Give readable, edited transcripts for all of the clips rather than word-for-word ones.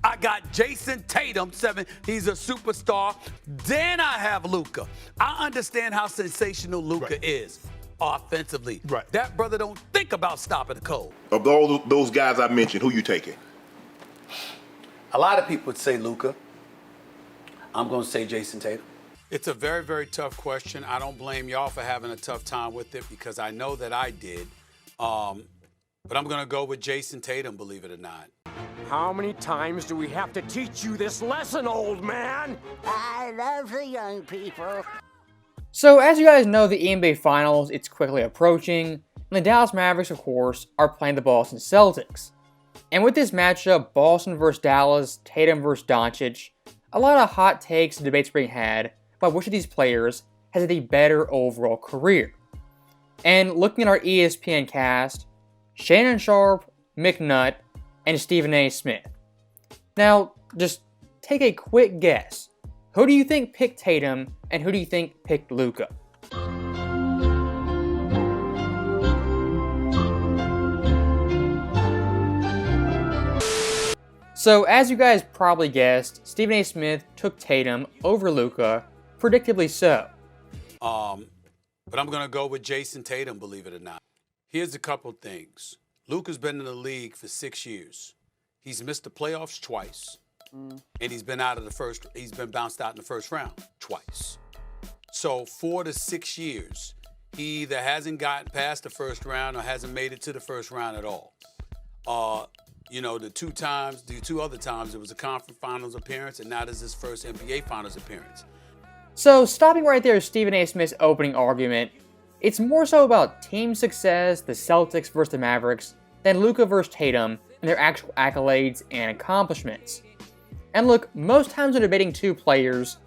I got Jason Tatum, 7. He's a superstar. Then I have Luka. I understand how sensational Luka is offensively. Right. That brother don't think about stopping the cold. Of all those guys I mentioned, who you taking? A lot of people would say Luka. I'm going to say Jason Tatum. It's a very, very tough question. I don't blame y'all for having a tough time with it because I know that I did. But I'm going to go with Jason Tatum, believe it or not. How many times do we have to teach you this lesson, old man? I love the young people. So as you guys know, the NBA Finals, it's quickly approaching, and the Dallas Mavericks, of course, are playing the Boston Celtics. And with this matchup, Boston versus Dallas, Tatum versus Doncic, a lot of hot takes and debates being had about which of these players has had a better overall career. And looking at our ESPN cast, Shannon Sharp, McNutt, and Stephen A. Smith. Now, just take a quick guess. Who do you think picked Tatum, and who do you think picked Luka? So, as you guys probably guessed, Stephen A. Smith took Tatum over Luka, predictably so. But I'm going to go with Jason Tatum, believe it or not. Here's a couple things. Luka's been in the league for 6 years. He's missed the playoffs twice. And he's been bounced out in the first round twice. So 4 to 6 years, he either hasn't gotten past the first round or hasn't made it to the first round at all. The two other times, it was a conference finals appearance, and now this is his first NBA finals appearance. So, stopping right there is Stephen A. Smith's opening argument. It's more so about team success, the Celtics versus the Mavericks, than Luka versus Tatum and their actual accolades and accomplishments. And look, most times when debating two players,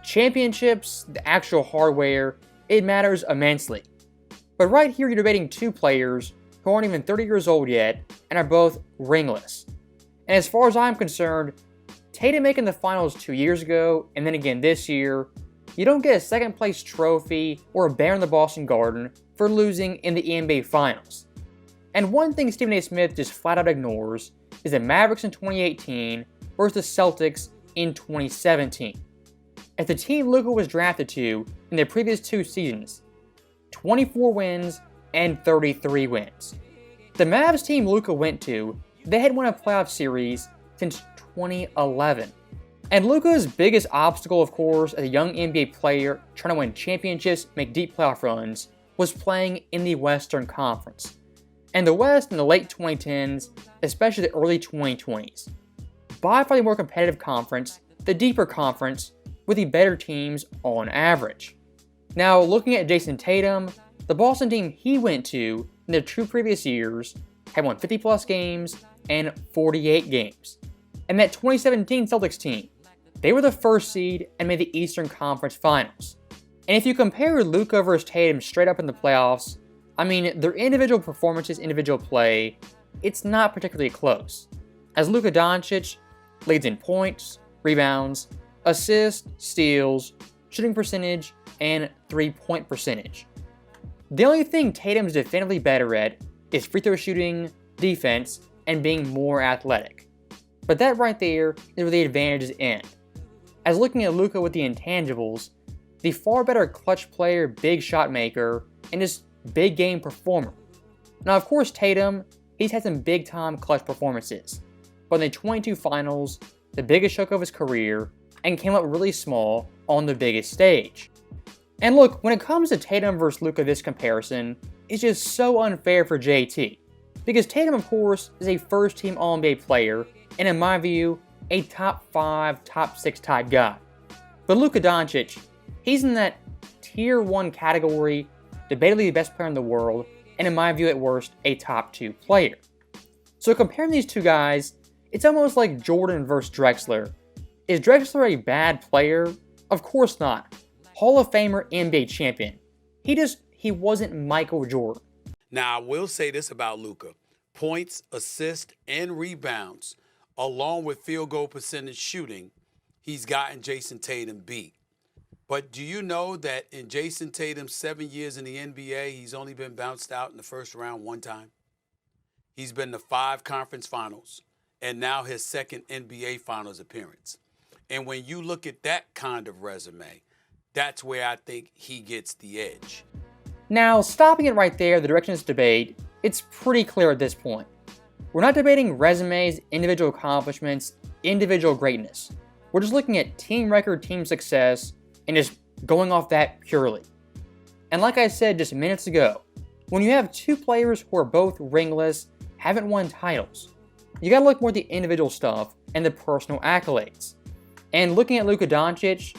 championships, the actual hardware, it matters immensely. But right here you're debating two players who aren't even 30 years old yet and are both ringless. And as far as I'm concerned, Tatum making the finals 2 years ago and then again this year, you don't get a second place trophy or a bear in the Boston Garden for losing in the NBA Finals. And one thing Stephen A. Smith just flat out ignores is the Mavericks in 2018 versus the Celtics in 2017. As the team Luka was drafted to in their previous 2 seasons, 24 wins and 33 wins. The Mavs team Luka went to, they had won a playoff series since 2011. And Luka's biggest obstacle, of course, as a young NBA player trying to win championships, make deep playoff runs, was playing in the Western Conference. And the West in the late 2010s, especially the early 2020s. By far the more competitive conference, the deeper conference, with the better teams on average. Now, looking at Jason Tatum, the Boston team he went to in their 2 previous years had won 50 plus games and 48 games. And that 2017 Celtics team, they were the first seed and made the Eastern Conference Finals. And if you compare Luka versus Tatum straight up in the playoffs, I mean, their individual performances, individual play, it's not particularly close. As Luka Doncic leads in points, rebounds, assists, steals, shooting percentage, and 3-point percentage. The only thing Tatum's definitively better at is free throw shooting, defense, and being more athletic. But that right there is where the advantages end. As looking at Luka with the intangibles, the far better clutch player, big shot maker, and just big game performer. Now of course Tatum, he's had some big time clutch performances, but in the 22 finals, the biggest choke of his career, and came up really small on the biggest stage. And look, when it comes to Tatum versus Luka, this comparison is just so unfair for JT. Because Tatum, of course, is a first-team All-NBA player, and in my view, a top 5, top 6 type guy. But Luka Doncic, he's in that tier 1 category, debatably the best player in the world, and in my view at worst, a top 2 player. So comparing these two guys, it's almost like Jordan versus Drexler. Is Drexler a bad player? Of course not. Hall of Famer, NBA champion. He wasn't Michael Jordan. Now, I will say this about Luka. Points, assists, and rebounds, along with field goal percentage shooting, he's gotten Jason Tatum beat. But do you know that in Jason Tatum's 7 years in the NBA, he's only been bounced out in the first round 1 time? He's been to 5 conference finals, and now his second NBA Finals appearance. And when you look at that kind of resume, that's where I think he gets the edge. Now, stopping it right there, the direction of this debate, it's pretty clear at this point. We're not debating resumes, individual accomplishments, individual greatness. We're just looking at team record, team success, and just going off that purely. And like I said just minutes ago, when you have two players who are both ringless, haven't won titles, you gotta look more at the individual stuff and the personal accolades. And looking at Luka Doncic,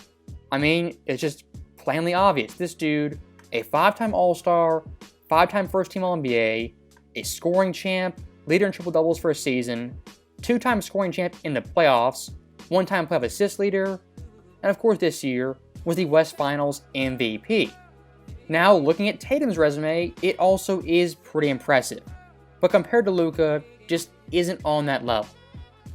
I mean, it's just plainly obvious. This dude, a 5-time All-Star, 5-time first-team All-NBA, a scoring champ, leader in triple doubles for a season, 2-time scoring champ in the playoffs, 1-time playoff assist leader, and of course this year was the West Finals MVP. Now, looking at Tatum's resume, it also is pretty impressive, but compared to Luka, just isn't on that level.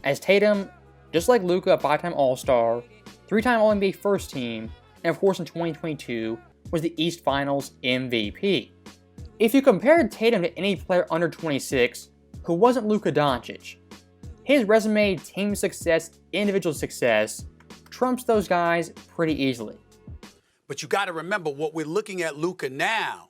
As Tatum, just like Luka, a 5-time All-Star, 3-time All-NBA first team, and of course in 2022 was the East Finals MVP. If you compared Tatum to any player under 26 who wasn't Luka Doncic, his resume, team success, individual success trumps those guys pretty easily. But you got to remember, what we're looking at Luka now,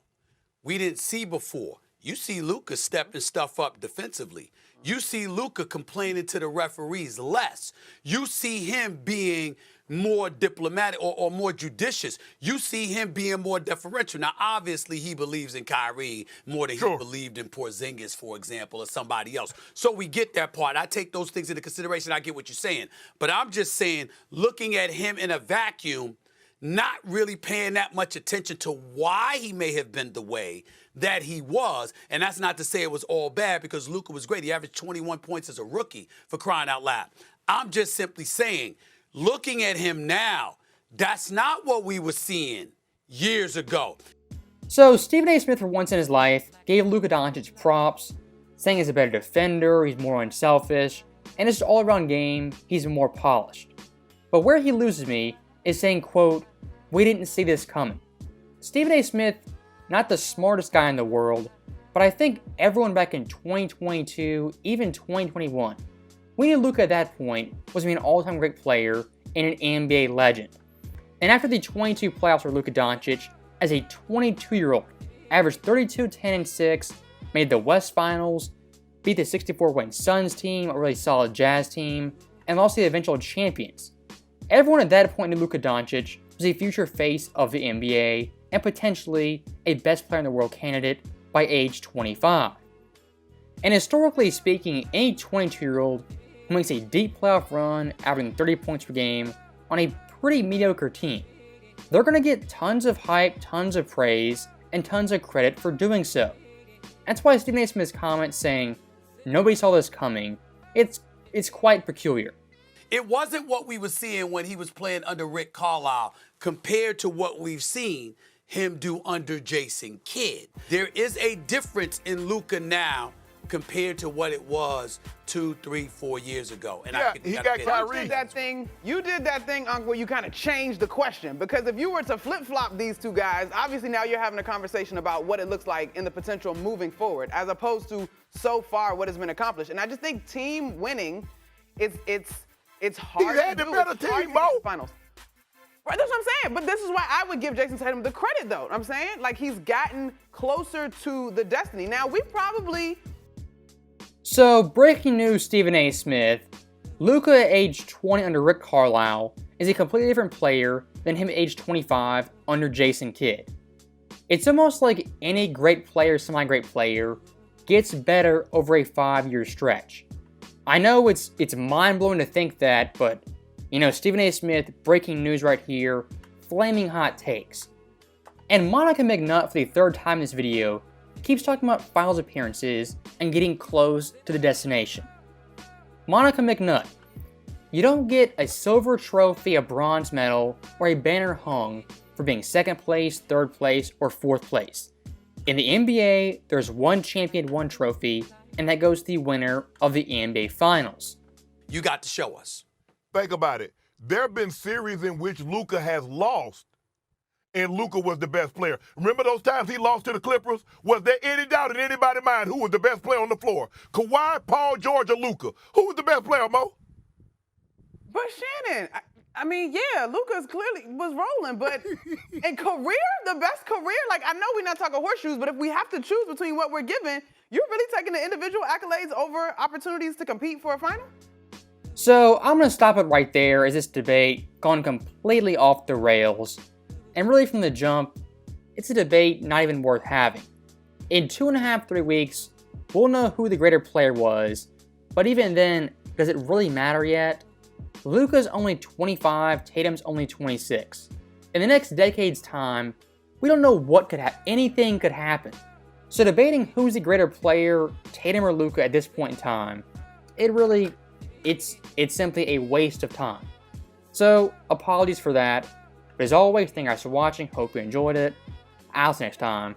we didn't see before. You see Luka stepping stuff up defensively. You see Luka complaining to the referees less. You see him being more diplomatic or more judicious. You see him being more deferential. Now, obviously, he believes in Kyrie more than he believed in Porzingis, for example, or somebody else. So we get that part. I take those things into consideration. I get what you're saying. But I'm just saying, looking at him in a vacuum, not really paying that much attention to why he may have been the way that he was. And that's not to say it was all bad, because Luka was great. He averaged 21 points as a rookie, for crying out loud. I'm just simply saying, looking at him now, that's not what we were seeing years ago. So Stephen A. Smith, for once in his life, gave Luka Doncic props, saying he's a better defender, he's more unselfish, and his all-around game, he's more polished. But where he loses me is saying, quote, "We didn't see this coming." Stephen A. Smith, not the smartest guy in the world, but I think everyone back in 2022, even 2021, we knew Luka at that point was going to be an all-time great player and an NBA legend. And after the 22 playoffs for Luka Doncic, as a 22-year-old, averaged 32, 10, and 6, made the West Finals, beat the 64-win Suns team, a really solid Jazz team, and lost to the eventual champions. Everyone at that point knew Luka Doncic was a future face of the NBA and potentially a best player in the world candidate by age 25. And historically speaking, any 22-year-old who makes a deep playoff run, averaging 30 points per game on a pretty mediocre team, they're going to get tons of hype, tons of praise, and tons of credit for doing so. That's why Stephen A. Smith's comment saying, "Nobody saw this coming," it's quite peculiar. It wasn't what we were seeing when he was playing under Rick Carlisle compared to what we've seen him do under Jason Kidd. There is a difference in Luka now compared to what it was 2, 3, 4 years ago. And He got Kyrie. You did that thing, Uncle, where you kind of changed the question. Because if you were to flip-flop these two guys, obviously now you're having a conversation about what it looks like in the potential moving forward, as opposed to so far what has been accomplished. And I just think team winning, it's hard He had to the do. better It's hard team, to get Mo. to the finals. Right, that's what I'm saying. But this is why I would give Jason Tatum the credit, though. I'm saying, like, he's gotten closer to the destiny. Now, we probably... So, breaking news, Stephen A. Smith, Luka at age 20 under Rick Carlisle is a completely different player than him at age 25 under Jason Kidd. It's almost like any great player, semi-great player, gets better over a 5-year stretch. I know it's mind-blowing to think that, but, you know, Stephen A. Smith, breaking news right here, flaming hot takes. And Monica McNutt, for the third time in this video, keeps talking about finals appearances and getting close to the destination. Monica McNutt, you don't get a silver trophy, a bronze medal, or a banner hung for being second place, third place, or fourth place. In the NBA, there's one champion, one trophy, and that goes to the winner of the NBA Finals. You got to show us. Think about it. There have been series in which Luka has lost, and Luka was the best player. Remember those times he lost to the Clippers? Was there any doubt in anybody's mind who was the best player on the floor? Kawhi, Paul George, or Luka? Who was the best player, Mo? But Shannon, I mean, yeah, Luka's clearly was rolling, but in career, the best career, like I know we're not talking horseshoes, but if we have to choose between what we're given, you're really taking the individual accolades over opportunities to compete for a final? So I'm going to stop it right there as this debate gone completely off the rails. And really from the jump, it's a debate not even worth having. In 2.5, 3 weeks, we'll know who the greater player was, but even then, does it really matter yet? Luka's only 25, Tatum's only 26. In the next decade's time, we don't know what could happen. Anything could happen. So debating who's the greater player, Tatum or Luka at this point in time, it's simply a waste of time. So apologies for that. But as always, thank you guys for watching. Hope you enjoyed it. I'll see you next time.